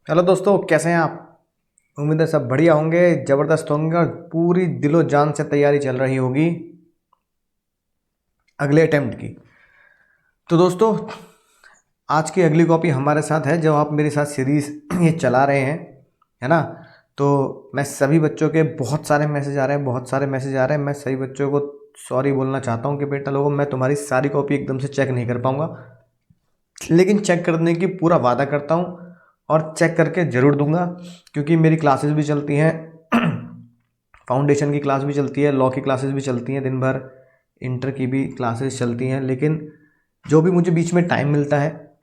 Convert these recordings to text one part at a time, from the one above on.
Hello दोस्तों, कैसे हैं आप। उम्मीद है सब बढ़िया होंगे, ज़बरदस्त होंगे और पूरी दिलो जान से तैयारी चल रही होगी अगले अटेम्प्ट की। तो दोस्तों, आज की अगली कॉपी हमारे साथ है, जो आप मेरे साथ सीरीज़ ये चला रहे हैं, है ना। तो मैं सभी बच्चों के बहुत सारे मैसेज आ रहे हैं, बहुत सारे मैसेज आ रहे हैं। मैं सभी बच्चों को सॉरी बोलना चाहता हूँ कि बेटा लोगों, मैं तुम्हारी सारी कॉपी एकदम से चेक नहीं कर पाऊँगा, लेकिन चेक करने की पूरा वादा करता हूँ और चेक करके ज़रूर दूंगा, क्योंकि मेरी क्लासेस भी चलती हैं फाउंडेशन की क्लास भी चलती है, लॉ की क्लासेस भी चलती हैं दिन भर, इंटर की भी क्लासेस चलती हैं। लेकिन जो भी मुझे बीच में टाइम मिलता है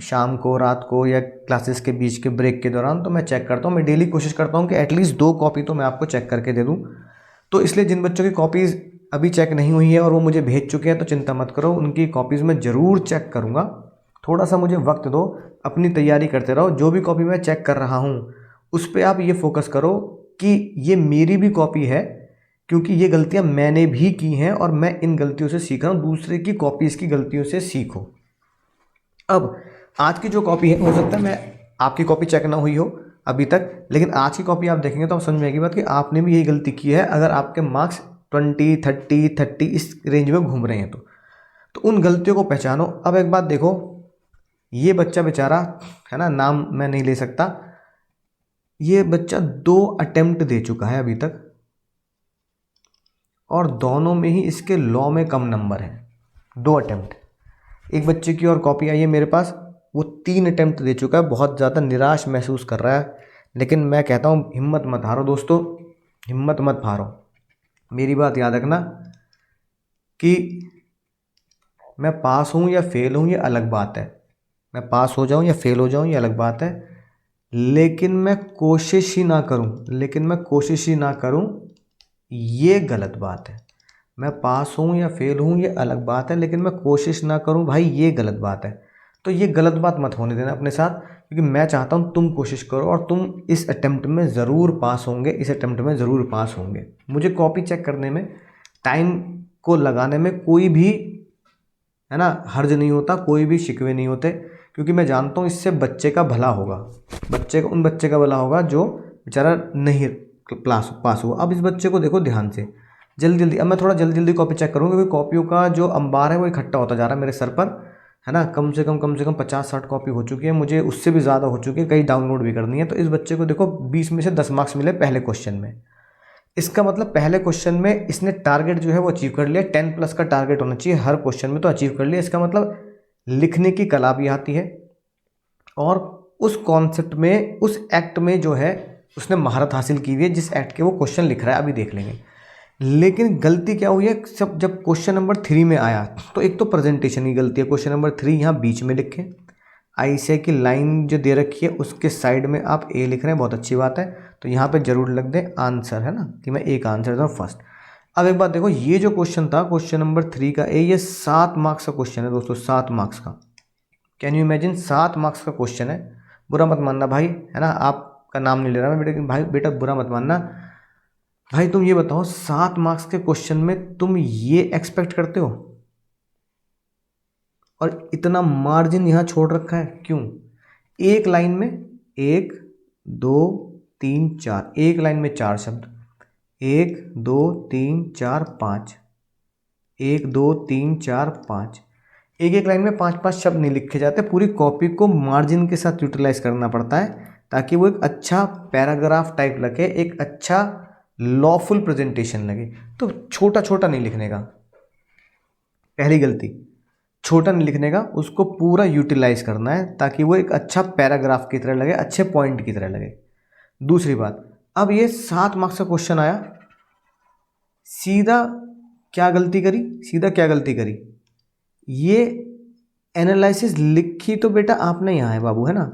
शाम को, रात को, या क्लासेस के बीच के ब्रेक के दौरान, तो मैं चेक करता हूँ। मैं डेली कोशिश करता हूँ कि एटलीस्ट 2 कॉपी तो मैं आपको चेक करके दे दूँ। तो इसलिए जिन बच्चों की कॉपीज़ अभी चेक नहीं हुई है और वो मुझे भेज चुके हैं, तो चिंता मत करो, उनकी कॉपीज़ मैं ज़रूर चेक करूँगा। थोड़ा सा मुझे वक्त दो, अपनी तैयारी करते रहो। जो भी कॉपी मैं चेक कर रहा हूँ उस पर आप ये फोकस करो कि ये मेरी भी कॉपी है, क्योंकि ये गलतियाँ मैंने भी की हैं और मैं इन गलतियों से सीख रहा हूँ। दूसरे की कॉपीज़ की गलतियों से सीखो। अब आज की जो कॉपी है, हो सकता है मैं आपकी कॉपी चेक ना हुई हो अभी तक, लेकिन आज की कॉपी आप देखेंगे तो आप समझ में आएगी बात कि आपने भी यही गलती की है। अगर आपके मार्क्स 20, 30, 30 इस रेंज में घूम रहे हैं तो उन गलतियों को पहचानो। अब एक बात देखो, ये बच्चा बेचारा, है ना, नाम मैं नहीं ले सकता, ये बच्चा 2 अटेम्प्ट दे चुका है अभी तक, और दोनों में ही इसके लॉ में कम नंबर हैं। 2 अटेम्प्ट। एक बच्चे की और कॉपी आई है मेरे पास, वो 3 अटेम्प्ट दे चुका है, बहुत ज़्यादा निराश महसूस कर रहा है। लेकिन मैं कहता हूँ हिम्मत मत हारो दोस्तों, हिम्मत मत हारो। मेरी बात याद रखना कि मैं पास हूँ या फेल हूँ ये अलग बात है, मैं पास हो जाऊँ या फेल हो जाऊँ ये अलग बात है, लेकिन मैं कोशिश ही ना करूँ, ये गलत बात है। मैं पास हूँ या फेल हूँ ये अलग बात है, लेकिन मैं कोशिश ना करूँ भाई, ये गलत बात है। तो ये गलत बात मत होने देना अपने साथ, क्योंकि मैं चाहता हूँ तुम कोशिश करो और तुम इस अटेम्प्ट में ज़रूर पास होंगे, इस अटेम्प्ट में ज़रूर पास होंगे। मुझे कॉपी चेक करने में, टाइम को लगाने में कोई भी, है ना, हर्ज नहीं होता, कोई भी शिकवे नहीं होते, क्योंकि मैं जानता हूँ इससे बच्चे का भला होगा। बच्चे का भला होगा जो बेचारा नहीं क्लास पास हुआ। अब इस बच्चे को देखो ध्यान से, जल्दी जल्दी, अब मैं थोड़ा जल्दी जल्दी कॉपी चेक करूँगा, क्योंकि कॉपियों का जो अंबार है वो इकट्ठा होता जा रहा है मेरे सर पर, है ना। कम से कम 50-60 कॉपी हो चुकी है, मुझे उससे भी ज़्यादा हो चुकी है, कई डाउनलोड भी करनी है। तो इस बच्चे को देखो 20 में से 10 मार्क्स मिले पहले क्वेश्चन में। इसका मतलब पहले क्वेश्चन में इसने टारगेट जो है वो अचीव कर लिया। 10+ का टारगेट होना चाहिए हर क्वेश्चन में, तो अचीव कर लिया। इसका मतलब लिखने की कला भी आती है, और उस कॉन्सेप्ट में, उस एक्ट में जो है उसने महारत हासिल की हुई है, जिस एक्ट के वो क्वेश्चन लिख रहा है, अभी देख लेंगे। लेकिन गलती क्या हुई है, सब जब क्वेश्चन नंबर 3 में आया, तो एक तो प्रेजेंटेशन की गलती है। क्वेश्चन नंबर 3 यहाँ बीच में लिखें, आईसीआई की लाइन जो दे रखी है उसके साइड में आप ए लिख रहे हैं, बहुत अच्छी बात है। तो यहाँ पे जरूर लग दें आंसर, है ना, कि मैं एक आंसर दूँ फर्स्ट। अब एक बात देखो, ये जो क्वेश्चन था क्वेश्चन नंबर 3 का ए, ये 7 मार्क्स का क्वेश्चन है दोस्तों, 7 मार्क्स का। कैन यू इमेजिन, 7 मार्क्स का क्वेश्चन है। बुरा मत मानना भाई, है ना, आपका नाम नहीं ले रहा मैं बेटा, भाई बेटा बुरा मत मानना भाई। तुम ये बताओ, 7 मार्क्स के क्वेश्चन में तुम ये एक्सपेक्ट करते हो, और इतना मार्जिन यहाँ छोड़ रखा है क्यों। एक लाइन में 1 2 3 4, एक लाइन में 4 शब्द, 1 2 3 4 5, 1 2 3 4 5, एक एक लाइन में 5-5 शब्द नहीं लिखे जाते। पूरी कॉपी को मार्जिन के साथ यूटिलाइज करना पड़ता है, ताकि वो एक अच्छा पैराग्राफ टाइप लगे, एक अच्छा लॉफुल प्रेजेंटेशन लगे। तो छोटा छोटा नहीं लिखने का, पहली गलती, छोटा नहीं लिखने का, उसको पूरा यूटिलाइज करना है, ताकि वो एक अच्छा पैराग्राफ की तरह लगे, अच्छे पॉइंट की तरह लगे। दूसरी बात, अब ये 7 मार्क्स का क्वेश्चन आया, सीधा क्या गलती करी, ये एनालिसिस लिखी तो बेटा आपने यहाँ है बाबू, है ना,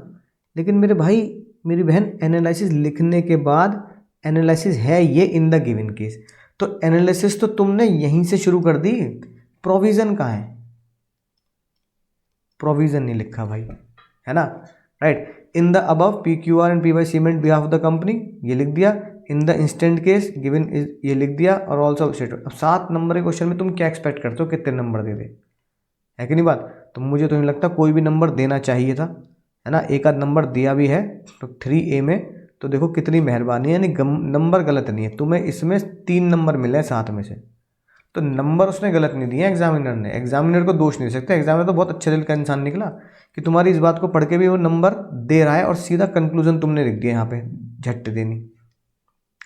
लेकिन मेरे भाई मेरी बहन, एनालिसिस लिखने के बाद एनालिसिस है ये इन द गिवन केस, तो एनालिसिस तो तुमने यहीं से शुरू कर दी। प्रोविज़न कहाँ है, प्रोविज़न नहीं लिखा भाई, है ना, right. In the above P Q R and P Y cement behalf of the company, ये लिख दिया। In the instant case given is, ये लिख दिया, और ऑल्सो स्टेटमेंट। अब 7 नंबर के क्वेश्चन में तुम क्या एक्सपेक्ट करते हो, कितने नंबर दे दे, है कि नहीं बात। तो मुझे तो नहीं लगता कोई भी नंबर देना चाहिए था, है ना, एक आध नंबर दिया भी है तो 3A में, तो देखो कितनी मेहरबानी है, यानी नंबर गलत नहीं है, तुम्हें इसमें 3 नंबर मिले हैं 7 में से, तो नंबर उसने गलत नहीं दिए एग्जामिनर ने। एग्जामिनर को दोष नहीं दे सकते, एग्जामिनर तो बहुत अच्छे दिल का इंसान निकला कि तुम्हारी इस बात को पढ़ के भी वो नंबर दे रहा है और सीधा कंक्लूजन तुमने लिख दिया यहाँ पे झट देनी,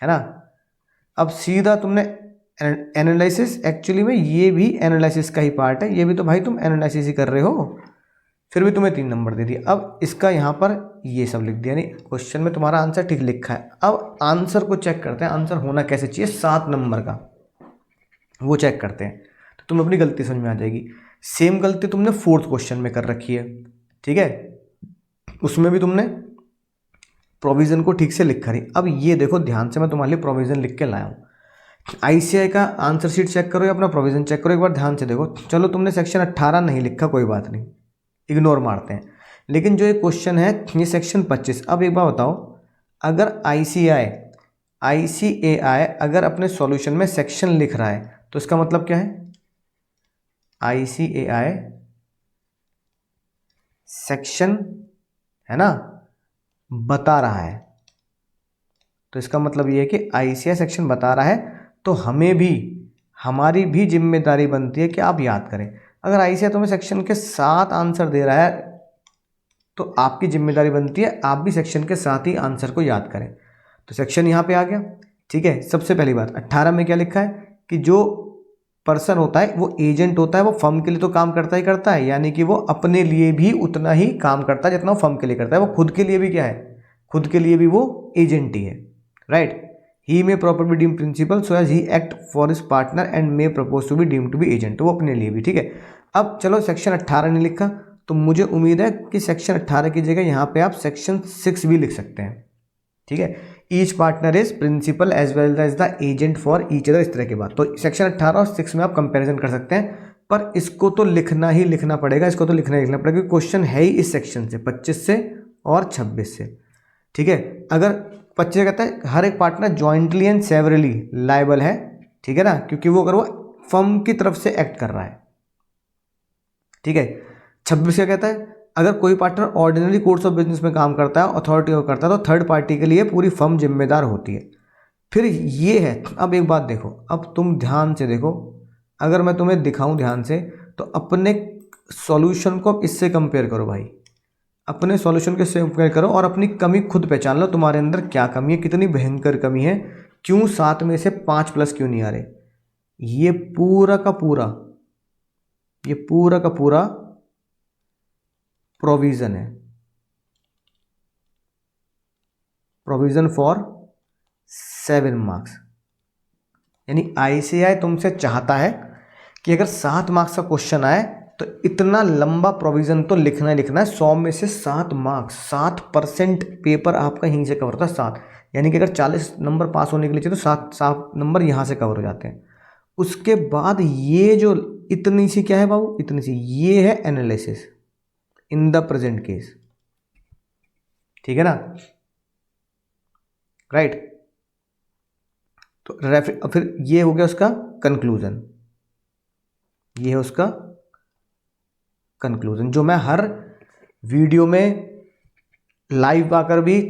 है ना। अब सीधा तुमने एनालिसिस, एक्चुअली में ये भी एनालिसिस का ही पार्ट है, ये भी तो भाई तुम एनालिसिस ही कर रहे हो, फिर भी तुम्हें 3 नंबर दे दिए। अब इसका यहाँ पर ये सब लिख दिया, नहीं क्वेश्चन में तुम्हारा आंसर ठीक लिखा है। अब आंसर को चेक करते हैं, आंसर होना कैसे चाहिए 7 नंबर का, वो चेक करते हैं, तो तुम्हें अपनी गलती समझ में आ जाएगी। सेम गलती तुमने 4th क्वेश्चन में कर रखी है, ठीक है, उसमें भी तुमने प्रोविज़न को ठीक से लिखा नहीं। अब ये देखो ध्यान से, मैं तुम्हारे लिए प्रोविज़न लिख के लाया हूँ। ICI का आंसर शीट चेक करो या अपना प्रोविज़न चेक करो, एक बार ध्यान से देखो। चलो तुमने सेक्शन 18 नहीं लिखा, कोई बात नहीं, इग्नोर मारते हैं, लेकिन जो ये क्वेश्चन है ये सेक्शन 25। अब एक बार बताओ, अगर ICAI अगर अपने सॉल्यूशन में सेक्शन लिख रहा है तो इसका मतलब क्या है, ICAI सेक्शन, है ना, बता रहा है, तो इसका मतलब ये है कि ICAI सेक्शन बता रहा है, तो हमारी भी जिम्मेदारी बनती है कि आप याद करें। अगर ICAI तुम्हें सेक्शन के 7 आंसर दे रहा है तो आपकी जिम्मेदारी बनती है आप भी सेक्शन के साथ ही आंसर को याद करें। तो सेक्शन यहाँ पे आ गया, ठीक है। सबसे पहली बात 18 में क्या लिखा है कि जो पर्सन होता है वो एजेंट होता है, वो फर्म के लिए तो काम करता ही करता है, यानी कि वो अपने लिए भी उतना ही काम करता है जितना वो फर्म के लिए करता है। वो खुद के लिए भी क्या है, खुद के लिए भी वो एजेंट ही है, right. He may properly be deemed principal so as he act for his partner and may propose to be deemed to be agent, तो वो अपने लिए भी, ठीक है। अब चलो सेक्शन 18 ने लिखा, तो मुझे उम्मीद है कि सेक्शन 18 की जगह यहाँ पे आप सेक्शन 6 भी लिख सकते हैं, ठीक है। Each partner is principal as well as the agent for each other, इस तरह की बात। तो सेक्शन 18 और 6 में आप कंपैरिजन कर सकते हैं, पर इसको तो लिखना ही लिखना पड़ेगा, इसको तो लिखना ही लिखना पड़ेगा क्योंकि क्वेश्चन है ही इस सेक्शन से 25 से और 26 से, ठीक है। अगर 25 कहता है हर एक partner jointly and severally liable है, ठीक है ना, क्योंकि वो अगर वो फर्म की तरफ से एक्ट कर रहा है, ठीक है। 26 क्या कहता है, अगर कोई partner ordinary course of business में काम करता है, अथॉरिटी को करता है, तो थर्ड पार्टी के लिए पूरी फर्म जिम्मेदार होती है। फिर ये है, अब एक बात देखो, अब तुम ध्यान से देखो, अगर मैं तुम्हें दिखाऊं ध्यान से, तो अपने सॉल्यूशन को इससे कंपेयर करो भाई, अपने सॉल्यूशन के से कंपेयर करो और अपनी कमी खुद पहचान लो, तुम्हारे अंदर क्या कमी है, कितनी भयंकर कमी है, क्यों 7 में से 5 प्लस क्यों नहीं आ रहे। ये पूरा का पूरा प्रोविजन है, प्रोविजन फॉर 7 मार्क्स। यानी ICAI तुमसे चाहता है कि अगर 7 मार्क्स का क्वेश्चन आए तो इतना लंबा प्रोविजन तो लिखना ही लिखना है। 100 में से 7 मार्क्स, 7% पेपर आपका यहीं से कवर होता है, 7, यानी कि अगर 40 नंबर पास होने के लिए चाहिए तो 7 नंबर यहाँ से कवर हो जाते हैं। उसके बाद ये जो इतनी सी क्या है बाबू, इतनी सी, ये है analysis in the present case, ठीक है ना, राइट। तो फिर ये हो गया उसका कंक्लूजन, ये है उसका कंक्लूजन, जो मैं हर वीडियो में लाइव आकर भी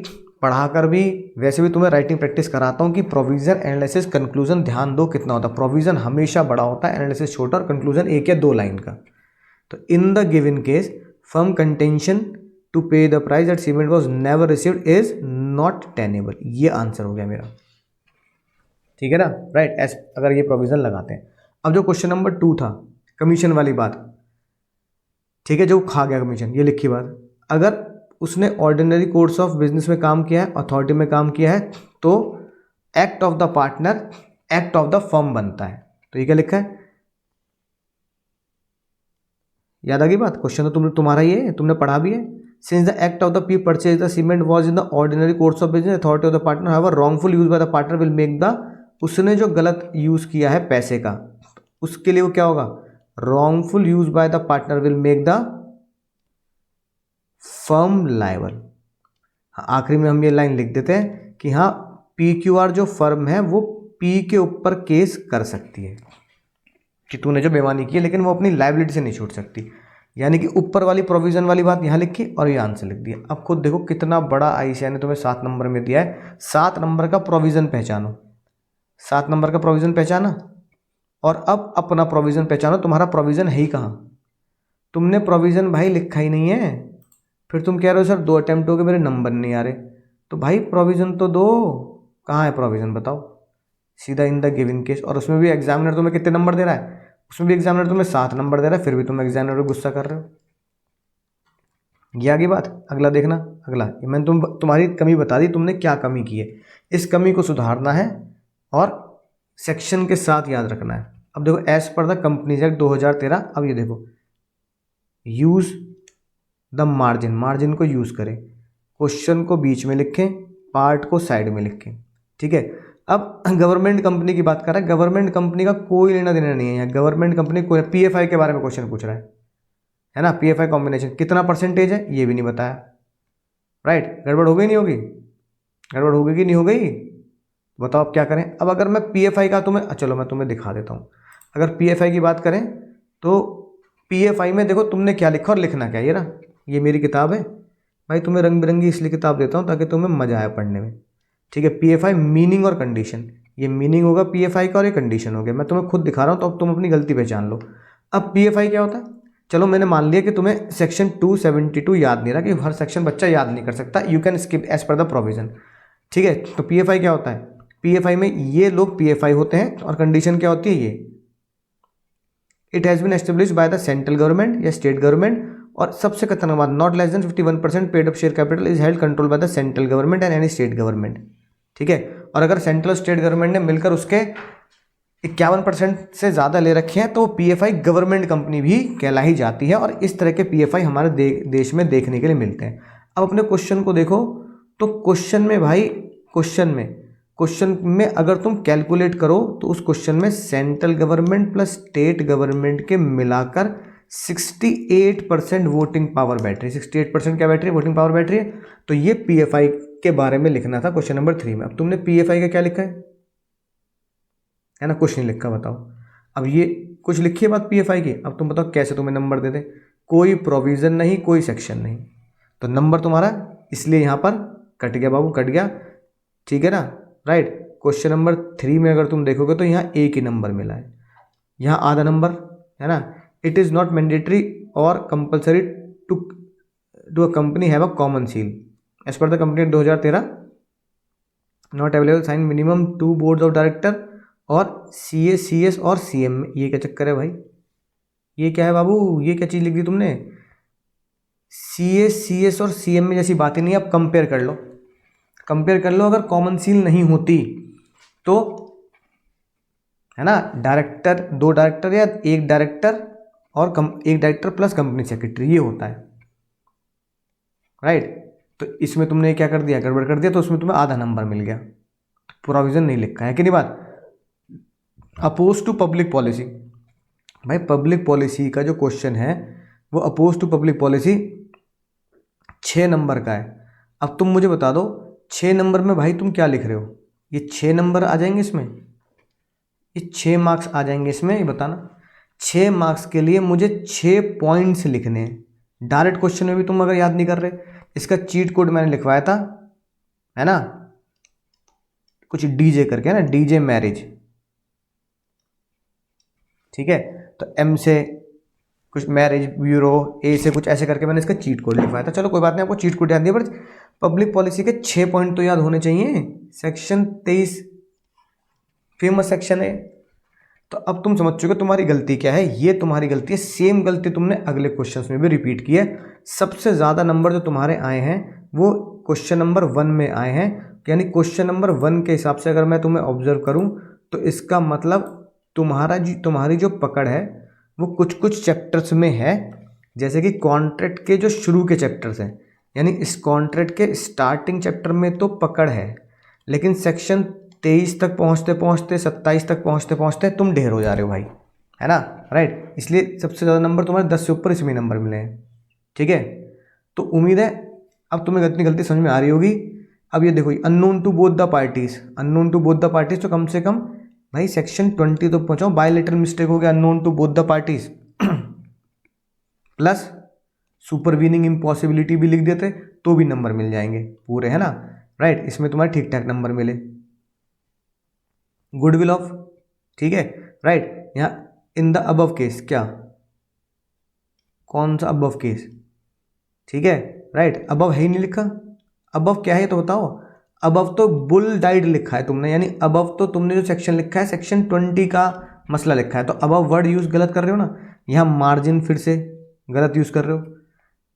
पढ़ाकर भी वैसे भी तुम्हें राइटिंग प्रैक्टिस कराता हूँ कि प्रोविजन, एनालिसिस, कंक्लूजन ध्यान दो कितना होता है। प्रोविजन हमेशा बड़ा होता है, एनालिसिस छोटा, और कंक्लूजन 1 या 2 लाइन का। तो in the given case firm contention to pay the price that cement was never received is not tenable, ये आंसर हो गया मेरा, ठीक है ना, राइट। अगर ये प्रोविजन लगाते हैं। अब जो क्वेश्चन नंबर 2 था, कमीशन वाली बात, ठीक है, जो खा गया कमीशन, ये लिखी बात, अगर उसने ऑर्डिनरी कोर्स ऑफ बिजनेस में काम किया है, अथॉरिटी में काम किया है, तो act of the partner act of the firm बनता है। तो ये क्या लिखा है, याद आ गई बात, क्वेश्चन तो तुम्हारा ही है, तुमने पढ़ा भी है। Since the act of the P purchase the cement was in the ordinary course of business, authority of the partner however wrongful use by the partner will make the, उसने जो गलत यूज किया है पैसे का, उसके लिए वो क्या होगा, wrongful use by the partner will make the firm liable. आखिरी में हम ये लाइन लिख देते हैं कि हाँ, PQR जो फर्म है वो P के ऊपर केस कर सकती है कि तूने जो बेईमानी की है, लेकिन वो अपनी लायबिलिटी से नहीं छूट सकती। यानी कि ऊपर वाली प्रोविज़न वाली बात यहाँ लिखी और ये आंसर लिख दिया। अब खुद देखो कितना बड़ा आईसीआई ने तुम्हें 7 नंबर में दिया है। 7 नंबर का प्रोविज़न पहचानो, 7 नंबर का प्रोविज़न पहचाना, और अब अपना प्रोविज़न पहचानो। तुम्हारा प्रोविज़न है ही कहाँ? तुमने प्रोविज़न भाई लिखा ही नहीं है, फिर तुम कह रहे हो सर 2 अटैम्प्ट हो गए मेरे नंबर नहीं आ रहे। तो भाई प्रोविज़न तो दो, कहाँ है प्रोविज़न बताओ? सीधा इन द गिवन केस। और उसमें भी एग्जामिनर तुम्हें कितने नंबर दे रहा है? उसमें भी एग्जामिनर तुम्हें 7 नंबर दे रहा है, फिर भी तुम एग्जामिनर को गुस्सा कर रहे हो। ये आगे बात। अगला देखना, अगला ये मैंने तुम्हारी कमी बता दी, तुमने क्या कमी की है, इस कमी को सुधारना है और सेक्शन के साथ याद रखना है। अब देखो as per the companies act 2013, अब ये देखो यूज द मार्जिन, मार्जिन को यूज करें, क्वेश्चन को बीच में लिखें, पार्ट को साइड में लिखें। ठीक है। अब गवर्नमेंट कंपनी की बात कर रहा है, गवर्नमेंट कंपनी का कोई लेना देना नहीं है यहाँ। गवर्नमेंट कंपनी कोई पीएफआई के बारे में क्वेश्चन पूछ रहा है ना, पीएफआई कॉम्बिनेशन कितना परसेंटेज है ये भी नहीं बताया। राइट, गड़बड़ हो गई नहीं होगी? गड़बड़ हो गई कि नहीं हो गई? बताओ अब क्या करें। अब अगर मैं पीएफआई का तुम्हें, चलो मैं तुम्हें दिखा देता हूँ। अगर पीएफआई की बात करें तो पीएफआई में देखो तुमने क्या लिखा और लिखना क्या। ये ना, ये मेरी किताब है भाई, तुम्हें रंग बिरंगी इसलिए किताब देता हूँ ताकि तुम्हें मजा आए पढ़ने में। ठीक है। पीएफआई मीनिंग और कंडीशन, ये मीनिंग होगा पीएफआई का और ये कंडीशन हो गया। मैं तुम्हें खुद दिखा रहा हूँ तो अब तुम अपनी गलती पहचान लो। अब पीएफआई क्या होता है? चलो मैंने मान लिया कि तुम्हें सेक्शन 272 याद नहीं रहा, कि हर सेक्शन बच्चा याद नहीं कर सकता, you can skip as per the provision. ठीक है। तो पीएफआई क्या होता है? पीएफआई में ये लोग पीएफआई होते हैं और कंडीशन क्या होती है? ये it has been establish by the central government या स्टेट गवर्नमेंट, और सबसे खतरनाक बात, not less than 51% paid up share capital is held control by the central government and any state government. ठीक है। और अगर सेंट्रल और स्टेट गवर्नमेंट ने मिलकर उसके 51% से ज़्यादा ले रखे हैं तो पीएफआई गवर्नमेंट कंपनी भी कहलाई जाती है। और इस तरह के पीएफआई हमारे देश में देखने के लिए मिलते हैं। अब अपने क्वेश्चन को देखो, तो क्वेश्चन में भाई, क्वेश्चन में अगर तुम कैलकुलेट करो तो उस क्वेश्चन में central government plus state government के मिलाकर 68% वोटिंग पावर बैटरी, 68% क्या बैटरी? वोटिंग पावर बैटरी है। तो ये पीएफआई के बारे में लिखना था क्वेश्चन नंबर 3 में। अब तुमने पीएफआई का क्या लिखा है ना, कुछ नहीं लिखा। बताओ अब ये कुछ लिखी है बात पीएफआई की। अब तुम बताओ कैसे तुम्हें नंबर दे दे? कोई प्रोविजन नहीं, कोई सेक्शन नहीं, तो नंबर तुम्हारा इसलिए यहाँ पर कट गया बाबू, कट गया। ठीक है ना? राइट। क्वेश्चन नंबर 3 में अगर तुम देखोगे तो यहाँ एक ही नंबर मिला है, यहाँ आधा नंबर है ना। इट इज़ नॉट मैंडेटरी और compulsory to a company have a common seal as per the company 2013, not available sign minimum 2 board of director और सीए सीएस और सीएम में। ये क्या चक्कर है भाई? ये क्या है बाबू? ये क्या चीज़ लिख दी तुमने? सीए सीएस और सीएम में जैसी बातें नहीं। अब कंपेयर कर लो, कंपेयर कर लो। अगर कॉमन सील नहीं होती तो है ना, डायरेक्टर, 2 डायरेक्टर या 1 डायरेक्टर और एक डायरेक्टर प्लस कंपनी सेक्रेटरी, ये होता है। राइट। तो इसमें तुमने क्या कर दिया? गड़बड़ कर दिया, तो उसमें तुम्हें आधा नंबर मिल गया। प्रोविजन नहीं लिखा है कि नहीं बात। अपोज टू पब्लिक पॉलिसी, भाई पब्लिक पॉलिसी का जो क्वेश्चन है वो oppose to public policy 6 number का है। अब तुम मुझे बता दो 6 नंबर में भाई तुम क्या लिख रहे हो? ये 6 नंबर आ जाएंगे इसमें, ये 6 मार्क्स आ जाएंगे इसमें, ये बताना। 6 मार्क्स के लिए मुझे 6 पॉइंट्स लिखने हैं। डायरेक्ट क्वेश्चन में भी तुम अगर याद नहीं कर रहे, इसका चीट कोड मैंने लिखवाया था, है ना, कुछ डीजे करके, है ना, डीजे मैरिज। ठीक है। तो एम से कुछ मैरिज ब्यूरो, ए से कुछ ऐसे करके मैंने इसका चीट कोड लिखवाया था। चलो कोई बात नहीं, आपको चीट कोड याद नहीं है, पर पब्लिक पॉलिसी के 6 पॉइंट तो याद होने चाहिए। सेक्शन 23 फेमस सेक्शन है। तो अब तुम समझ चुके तुम्हारी गलती क्या है। ये तुम्हारी गलती है, सेम गलती तुमने अगले क्वेश्चंस में भी रिपीट की है। सबसे ज़्यादा नंबर जो तुम्हारे आए हैं वो क्वेश्चन नंबर 1 में आए हैं। यानी क्वेश्चन नंबर 1 के हिसाब से अगर मैं तुम्हें ऑब्जर्व करूं तो इसका मतलब तुम्हारी जो पकड़ है वो कुछ कुछ चैप्टर्स में है। जैसे कि कॉन्ट्रैक्ट के जो शुरू के चैप्टर्स हैं, यानी इस कॉन्ट्रैक्ट के स्टार्टिंग चैप्टर में तो पकड़ है, लेकिन सेक्शन 23 तक पहुँचते पहुँचते 27 तक पहुँचते पहुँचते तुम ढेर हो जा रहे हो भाई, है ना। राइट। इसलिए सबसे ज़्यादा नंबर तुम्हारे 10 से ऊपर इसमें नंबर मिले हैं। ठीक है। तो उम्मीद है अब तुम्हें इतनी गलती समझ में आ रही होगी। अब ये देखो, unknown to both the parties, unknown to both the parties, तो कम से कम भाई सेक्शन 20 तो पहुँचाओ। बायलैटरल मिस्टेक हो गया, unknown to both the parties. Plus supervening impossibility भी लिख देते तो भी नंबर मिल जाएंगे पूरे, है ना, राइट। इसमें तुम्हारे ठीक ठाक नंबर मिले। गुडविल ऑफ, ठीक है, राइट। यहाँ इन द अबव केस, क्या, कौन सा अबव केस, ठीक है, राइट। अबव है ही नहीं लिखा, अबव क्या है तो बताओ। अबव तो बुल डाइड लिखा है तुमने, यानी अबव तो तुमने जो सेक्शन लिखा है सेक्शन 20 का मसला लिखा है, तो अबव वर्ड यूज गलत कर रहे हो ना। यहाँ मार्जिन फिर से गलत यूज कर रहे हो,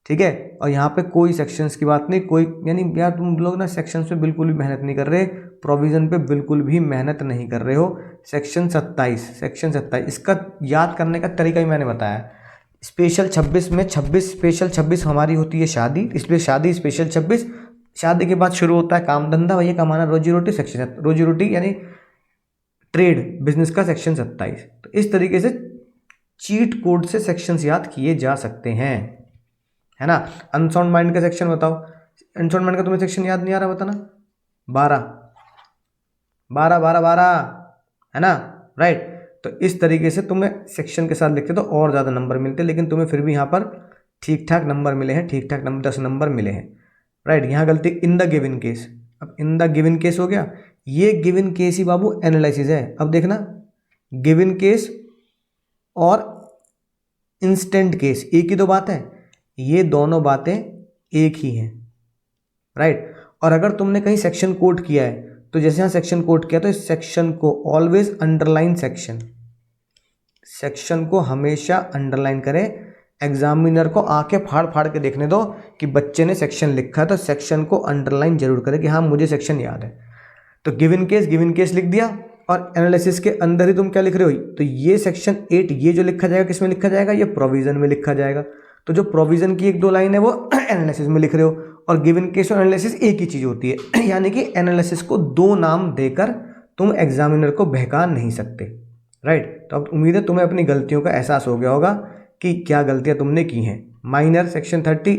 ठीक है। और यहाँ पे कोई सेक्शंस की बात नहीं, कोई, यानी यार तुम लोग ना सेक्शंस पे बिल्कुल भी मेहनत नहीं कर रहे, प्रोविजन पे बिल्कुल भी मेहनत नहीं कर रहे हो। सेक्शन 27 इसका याद करने का तरीका ही मैंने बताया। स्पेशल 26 में 26 स्पेशल 26 हमारी होती है शादी, इसलिए शादी स्पेशल 26। शादी के बाद शुरू होता है काम धंधा, वही कमाना, रोजी रोटी, सेक्शन रोजी रोटी यानी ट्रेड बिजनेस का सेक्शन 27। तो इस तरीके से चीट कोड से सेक्शंस याद किए जा सकते हैं, है ना। अनसाउंड माइंड का सेक्शन बताओ। अनसाउंड माइंड का तुम्हें सेक्शन याद नहीं आ रहा, बताना। 12 12 12 12, है ना, राइट। तो इस तरीके से तुम्हें सेक्शन के साथ लिखते तो और ज़्यादा नंबर मिलते, लेकिन तुम्हें फिर भी यहाँ पर ठीक ठाक नंबर मिले हैं, ठीक ठाक नंबर 10 नंबर मिले हैं, राइट। यहाँ गलती इन द गिवन केस। अब इन द गिवन केस हो गया, ये गिवन केस ही बाबू एनालिसिस है। अब देखना, गिवन केस और इंस्टेंट केस एक ही तो बात है, ये दोनों बातें एक ही हैं, राइट। और अगर तुमने कहीं सेक्शन कोट किया है तो जैसे यहाँ सेक्शन कोट किया तो इस सेक्शन को ऑलवेज अंडरलाइन, सेक्शन को हमेशा अंडरलाइन करें। एग्जामिनर को आंखें फाड़ फाड़ के देखने दो कि बच्चे ने सेक्शन लिखा है, तो सेक्शन को अंडरलाइन जरूर करें कि हाँ मुझे सेक्शन याद है। तो गिवन केस लिख दिया, और एनालिसिस के अंदर ही तुम क्या लिख रहे हो, तो ये सेक्शन 8 ये जो लिखा जाएगा किस में लिखा जाएगा, ये प्रोविजन में लिखा जाएगा। तो जो प्रोविजन की 1-2 लाइन है वो एनालिसिस में लिख रहे हो, और गिवन केस और एनालिसिस एक ही चीज़ होती है। यानी कि एनालिसिस को 2 नाम देकर तुम एग्जामिनर को बहका नहीं सकते, राइट। तो अब उम्मीद है तुम्हें अपनी गलतियों का एहसास हो गया होगा कि क्या गलतियां तुमने की हैं। माइनर सेक्शन 30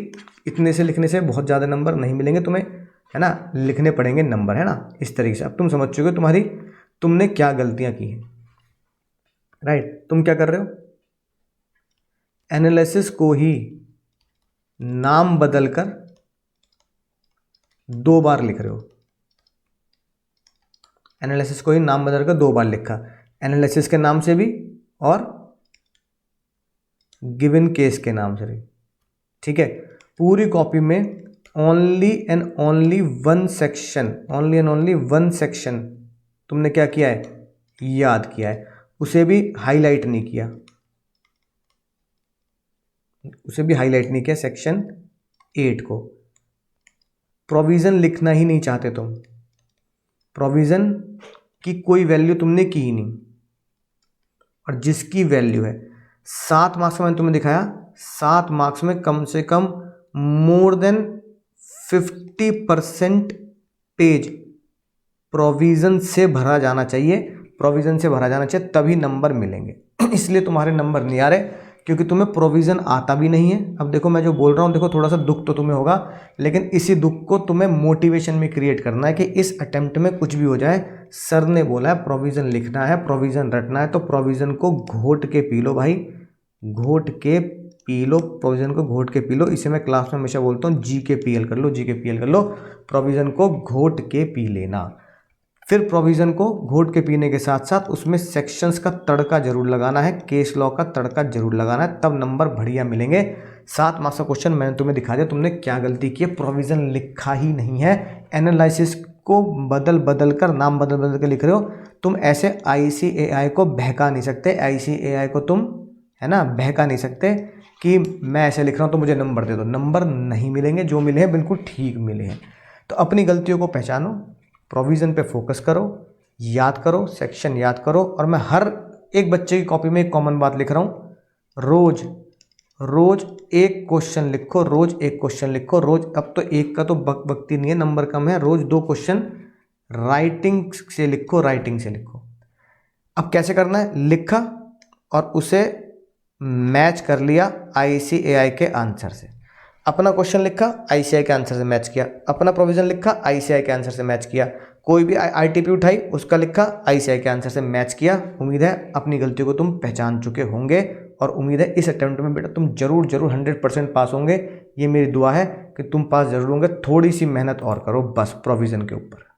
इतने से लिखने से बहुत ज़्यादा नंबर नहीं मिलेंगे तुम्हें, है ना, लिखने पड़ेंगे नंबर, है ना। इस तरीके से अब तुम समझ चुके हो तुमने क्या गलतियां की हैं, राइट। तुम क्या कर रहे हो, एनालिसिस को ही नाम बदलकर 2 बार लिख रहे हो। एनालिसिस को ही नाम बदलकर 2 बार लिखा, एनालिसिस के नाम से भी और गिवन केस के नाम से भी, ठीक है। पूरी कॉपी में only and only one section तुमने क्या किया है, याद किया है, उसे भी हाईलाइट नहीं किया, सेक्शन 8 को। प्रोविज़न लिखना ही नहीं चाहते तुम, प्रोविज़न की कोई वैल्यू तुमने की ही नहीं, और जिसकी वैल्यू है 7 मार्क्स में मैंने तुम्हें दिखाया, 7 मार्क्स में कम से कम मोर देन 50% पेज प्रोविज़न से भरा जाना चाहिए, तभी नंबर मिलेंगे। इसलिए तुम्हारे नंबर नहीं आ रहे क्योंकि तुम्हें प्रोविज़न आता भी नहीं है। अब देखो मैं जो बोल रहा हूँ, देखो थोड़ा सा दुख तो तुम्हें होगा, लेकिन इसी दुख को तुम्हें मोटिवेशन में क्रिएट करना है कि इस अटेम्प्ट में कुछ भी हो जाए, सर ने बोला है प्रोविज़न लिखना है, प्रोविज़न रटना है, तो प्रोविज़न को घोट के पी लो भाई, प्रोविज़न को घोट के पी लो। इसे मैं क्लास में हमेशा बोलता हूँ GKPL कर लो, प्रोविज़न को घोट के पी लेना। फिर प्रोविज़न को घोट के पीने के साथ साथ उसमें सेक्शंस का तड़का जरूर लगाना है, केस लॉ का तड़का जरूर लगाना है, तब नंबर बढ़िया मिलेंगे। 7 मार्क्स का क्वेश्चन मैंने तुम्हें दिखा दिया, तुमने क्या गलती की है, प्रोविज़न लिखा ही नहीं है, एनालिसिस को बदल कर नाम बदल के लिख रहे हो। तुम ऐसे ICAI को बहका नहीं सकते, ICAI को तुम, है ना, बहका नहीं सकते कि मैं ऐसे लिख रहा हूँ तो मुझे नंबर दे दो। नंबर नहीं मिलेंगे, जो मिले हैं बिल्कुल ठीक मिले हैं। तो अपनी गलतियों को पहचानो, प्रोविज़न पे फोकस करो, याद करो, सेक्शन याद करो। और मैं हर एक बच्चे की कॉपी में एक कॉमन बात लिख रहा हूँ, रोज एक क्वेश्चन लिखो, रोज। अब तो एक का तो बकती नहीं है, नंबर कम है, रोज 2 क्वेश्चन राइटिंग से लिखो। अब कैसे करना है, लिखा और उसे मैच कर लिया ICAI के आंसर से। अपना क्वेश्चन लिखा, ICAI के आंसर से मैच किया, अपना प्रोविज़न लिखा, ICAI के आंसर से मैच किया, कोई भी ITP उठाई उसका लिखा, ICAI के आंसर से मैच किया। उम्मीद है अपनी गलतियों को तुम पहचान चुके होंगे और उम्मीद है इस अटेम्प्ट में बेटा तुम जरूर जरूर 100% पास होंगे। ये मेरी दुआ है कि तुम पास जरूर होंगे। थोड़ी सी मेहनत और करो बस प्रोविज़न के ऊपर।